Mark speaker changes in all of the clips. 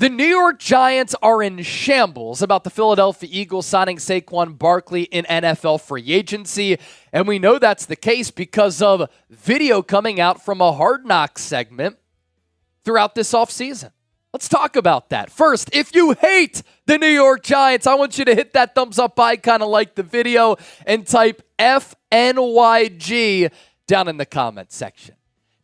Speaker 1: The New York Giants are in shambles about the Philadelphia Eagles signing Saquon Barkley in NFL free agency, and we know that's the case because of video coming out from a Hard Knocks segment throughout this offseason. Let's talk about that. First, if you hate the New York Giants, I want you to hit that thumbs up icon and like the video and type FNYG down in the comments section.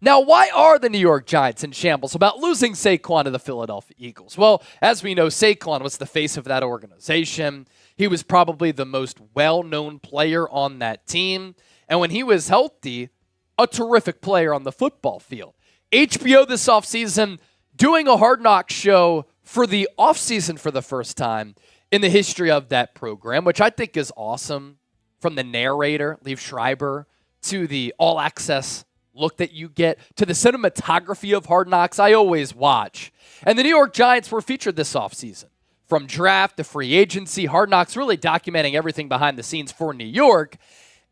Speaker 1: Now, why are the New York Giants in shambles about losing Saquon to the Philadelphia Eagles? Well, as we know, Saquon was the face of that organization. He was probably the most well-known player on that team. And when he was healthy, a terrific player on the football field. HBO this offseason doing a Hard Knocks show for the offseason for the first time in the history of that program, which I think is awesome. From the narrator, Liev Schreiber, to the all-access look that you get, to the cinematography of Hard Knocks, I always watch. And the New York Giants were featured this offseason. From draft to free agency, Hard Knocks really documenting everything behind the scenes for New York.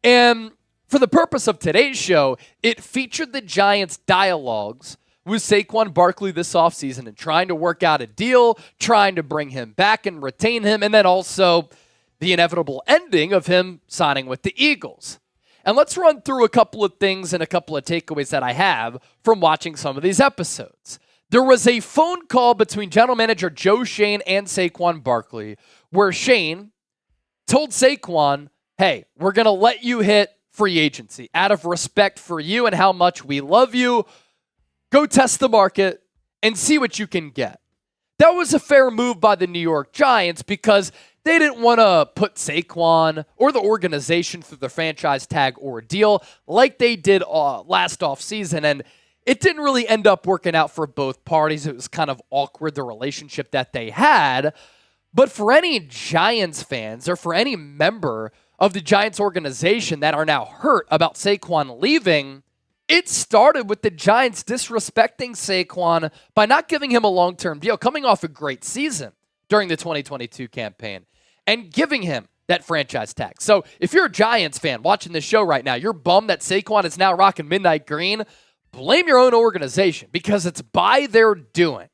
Speaker 1: And for the purpose of today's show, it featured the Giants' dialogues with Saquon Barkley this offseason and trying to work out a deal, trying to bring him back and retain him, and then also the inevitable ending of him signing with the Eagles. And let's run through a couple of things and a couple of takeaways that I have from watching some of these episodes. There was a phone call between general manager Joe Schoen and Saquon Barkley where Schoen told Saquon, hey, we're going to let you hit free agency out of respect for you and how much we love you. Go test the market and see what you can get. That was a fair move by the New York Giants because they didn't want to put Saquon or the organization through the franchise tag ordeal like they did last offseason, and it didn't really end up working out for both parties. It was kind of awkward, the relationship that they had. But for any Giants fans or for any member of the Giants organization that are now hurt about Saquon leaving, it started with the Giants disrespecting Saquon by not giving him a long-term deal, coming off a great season during the 2022 campaign, and giving him that franchise tag. So if you're a Giants fan watching this show right now, you're bummed that Saquon is now rocking midnight green, blame your own organization because it's by their doing.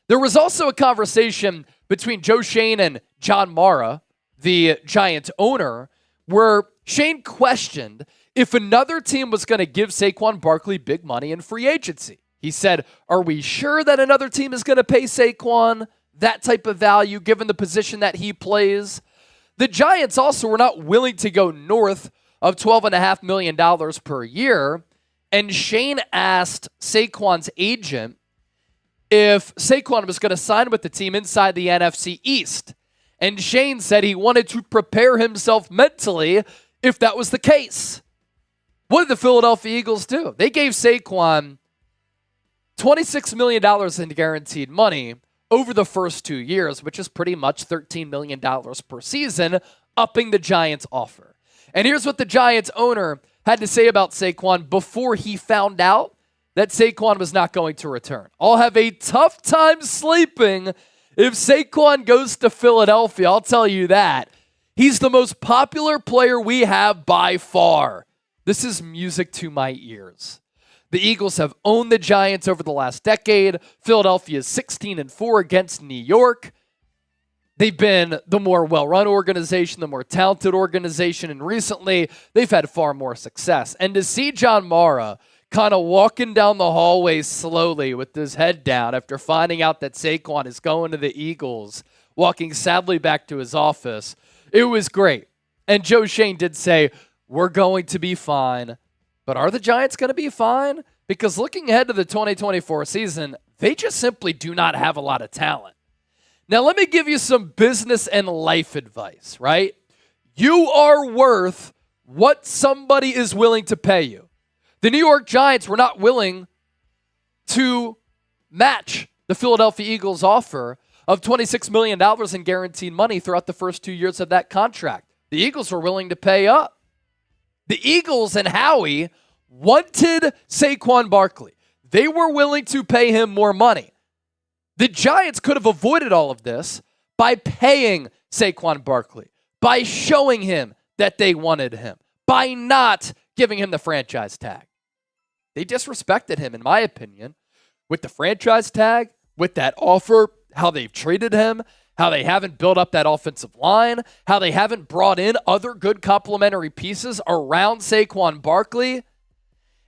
Speaker 1: There was also a conversation between Joe Schoen and John Mara, the Giants owner, where Schoen questioned if another team was going to give Saquon Barkley big money in free agency. He said, are we sure that another team is going to pay Saquon that type of value given the position that he plays? The Giants also were not willing to go north of $12.5 million per year. And Schoen asked Saquon's agent if Saquon was going to sign with the team inside the NFC East. And Schoen said he wanted to prepare himself mentally if that was the case. What did the Philadelphia Eagles do? They gave Saquon $26 million in guaranteed money over the first 2 years, which is pretty much $13 million per season, upping the Giants' offer. And here's what the Giants owner had to say about Saquon before he found out that Saquon was not going to return. I'll have a tough time sleeping if Saquon goes to Philadelphia, I'll tell you that. He's the most popular player we have by far. This is music to my ears. The Eagles have owned the Giants over the last decade. Philadelphia is 16-4 against New York. They've been the more well-run organization, the more talented organization, and recently they've had far more success. And to see John Mara kind of walking down the hallway slowly with his head down after finding out that Saquon is going to the Eagles, walking sadly back to his office, it was great. And Joe Schoen did say, we're going to be fine. But are the Giants going to be fine? Because looking ahead to the 2024 season, they just simply do not have a lot of talent. Now, let me give you some business and life advice, right? You are worth what somebody is willing to pay you. The New York Giants were not willing to match the Philadelphia Eagles' offer of $26 million in guaranteed money throughout the first 2 years of that contract. The Eagles were willing to pay up. The Eagles and Howie wanted Saquon Barkley. They were willing to pay him more money. The Giants could have avoided all of this by paying Saquon Barkley, by showing him that they wanted him, by not giving him the franchise tag. They disrespected him, in my opinion, with the franchise tag, with that offer. how they've treated him, how they haven't built up that offensive line, how they haven't brought in other good complementary pieces around Saquon Barkley.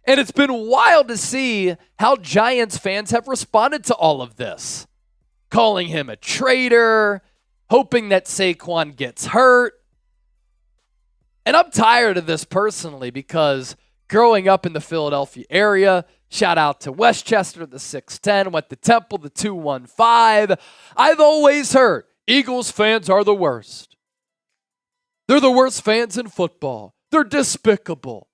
Speaker 1: And it's been wild to see how Giants fans have responded to all of this. Calling him a traitor, hoping that Saquon gets hurt. And I'm tired of this personally because growing up in the Philadelphia area, shout out to Westchester, the 610, went to Temple, the 215. I've always heard Eagles fans are the worst. They're the worst fans in football. They're despicable.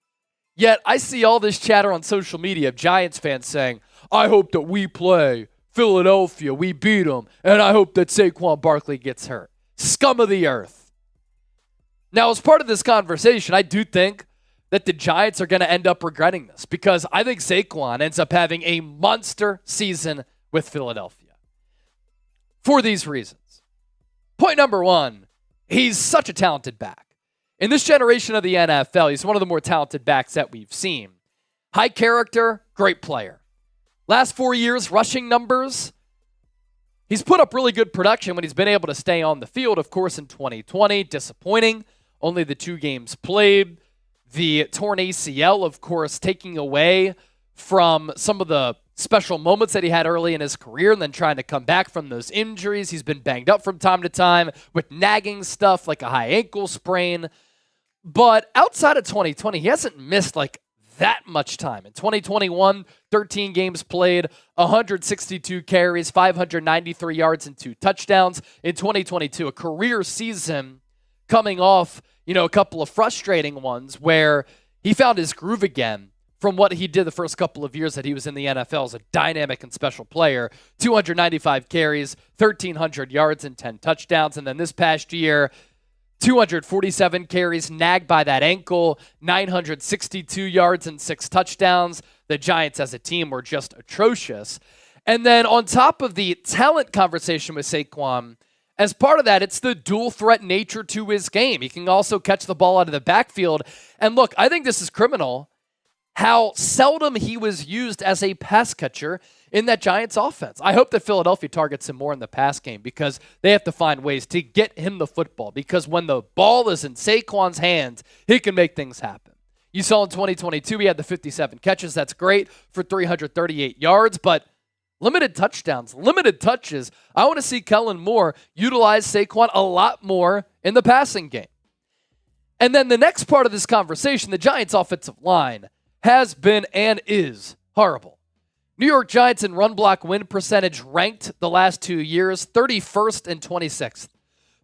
Speaker 1: Yet I see all this chatter on social media of Giants fans saying, I hope that we play Philadelphia, we beat them, and I hope that Saquon Barkley gets hurt. Scum of the earth. Now, as part of this conversation, I do think that the Giants are going to end up regretting this because I think Saquon ends up having a monster season with Philadelphia. For these reasons. Point number one, he's such a talented back. In this generation of the NFL, he's one of the more talented backs that we've seen. High character, great player. Last 4 years, rushing numbers. He's put up really good production when he's been able to stay on the field. Of course, in 2020, disappointing. Only the 2 games played. The torn ACL, of course, taking away from some of the special moments that he had early in his career and then trying to come back from those injuries. He's been banged up from time to time with nagging stuff like a high ankle sprain. But outside of 2020, he hasn't missed like that much time. In 2021, 13 games played, 162 carries, 593 yards, and 2 touchdowns. In 2022, a career season coming off, a couple of frustrating ones where he found his groove again from what he did the first couple of years that he was in the NFL as a dynamic and special player. 295 carries, 1,300 yards, and 10 touchdowns. And then this past year, 247 carries, nagged by that ankle, 962 yards and 6 touchdowns. The Giants as a team were just atrocious. And then on top of the talent conversation with Saquon, as part of that, it's the dual threat nature to his game. He can also catch the ball out of the backfield. And look, I think this is criminal how seldom he was used as a pass catcher in that Giants offense. I hope that Philadelphia targets him more in the pass game because they have to find ways to get him the football because when the ball is in Saquon's hands, he can make things happen. You saw in 2022, he had the 57 catches. That's great for 338 yards, but limited touchdowns, limited touches. I want to see Kellen Moore utilize Saquon a lot more in the passing game. And then the next part of this conversation, the Giants offensive line has been and is horrible. New York Giants in run block win percentage ranked the last 2 years, 31st and 26th.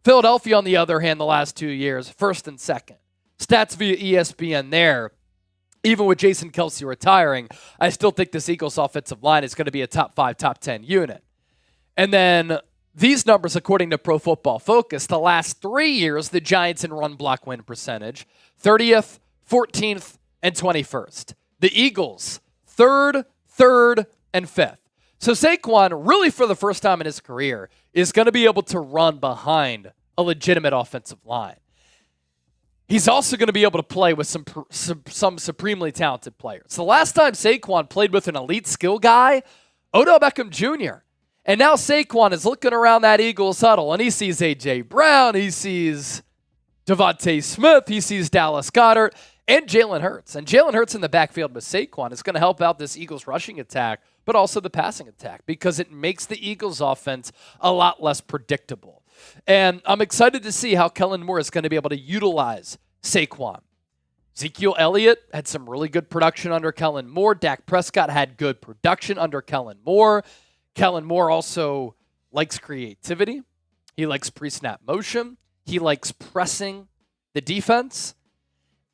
Speaker 1: Philadelphia, on the other hand, the last 2 years, 1st and 2nd. Stats via ESPN there. Even with Jason Kelce retiring, I still think this Eagles offensive line is going to be a top 5, top 10 unit. And then these numbers, according to Pro Football Focus, the last 3 years, the Giants in run block win percentage, 30th, 14th, and 21st. The Eagles, 3rd, and 5th. So Saquon, really for the first time in his career, is going to be able to run behind a legitimate offensive line. He's also going to be able to play with some supremely talented players. The last time Saquon played with an elite skill guy, Odell Beckham Jr. And now Saquon is looking around that Eagles huddle, and he sees A.J. Brown, he sees Devontae Smith, he sees Dallas Goedert, and Jalen Hurts. And Jalen Hurts in the backfield with Saquon is going to help out this Eagles rushing attack, but also the passing attack because it makes the Eagles offense a lot less predictable. And I'm excited to see how Kellen Moore is going to be able to utilize Saquon. Ezekiel Elliott had some really good production under Kellen Moore. Dak Prescott had good production under Kellen Moore. Kellen Moore also likes creativity. He likes pre-snap motion. He likes pressing the defense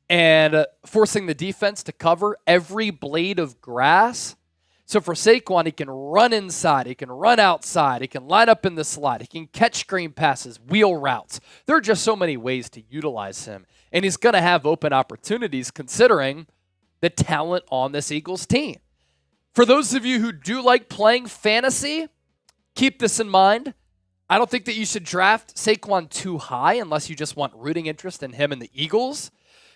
Speaker 1: and forcing the defense to cover every blade of grass. So for Saquon, he can run inside, he can run outside, he can line up in the slot, he can catch screen passes, wheel routes. There are just so many ways to utilize him, and he's going to have open opportunities considering the talent on this Eagles team. For those of you who do like playing fantasy, keep this in mind. I don't think that you should draft Saquon too high unless you just want rooting interest in him and the Eagles,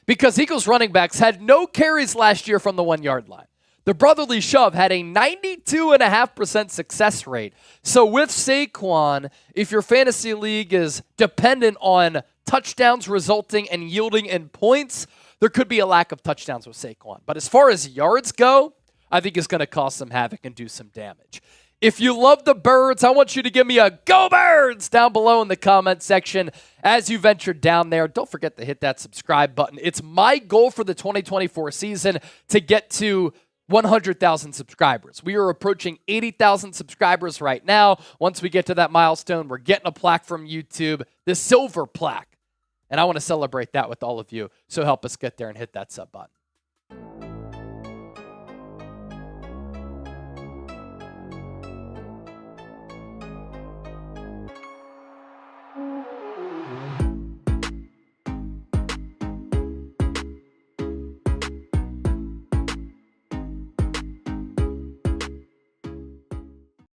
Speaker 1: because Eagles running backs had no carries last year from the 1 yard line. The brotherly shove had a 92.5% success rate. So with Saquon, if your fantasy league is dependent on touchdowns resulting and yielding in points, there could be a lack of touchdowns with Saquon. But as far as yards go, I think it's going to cause some havoc and do some damage. If you love the Birds, I want you to give me a Go Birds down below in the comment section. As you venture down there, don't forget to hit that subscribe button. It's my goal for the 2024 season to get to 100,000 subscribers. We are approaching 80,000 subscribers right now. Once we get to that milestone, we're getting a plaque from YouTube, the silver plaque. And I want to celebrate that with all of you. So help us get there and hit that sub button.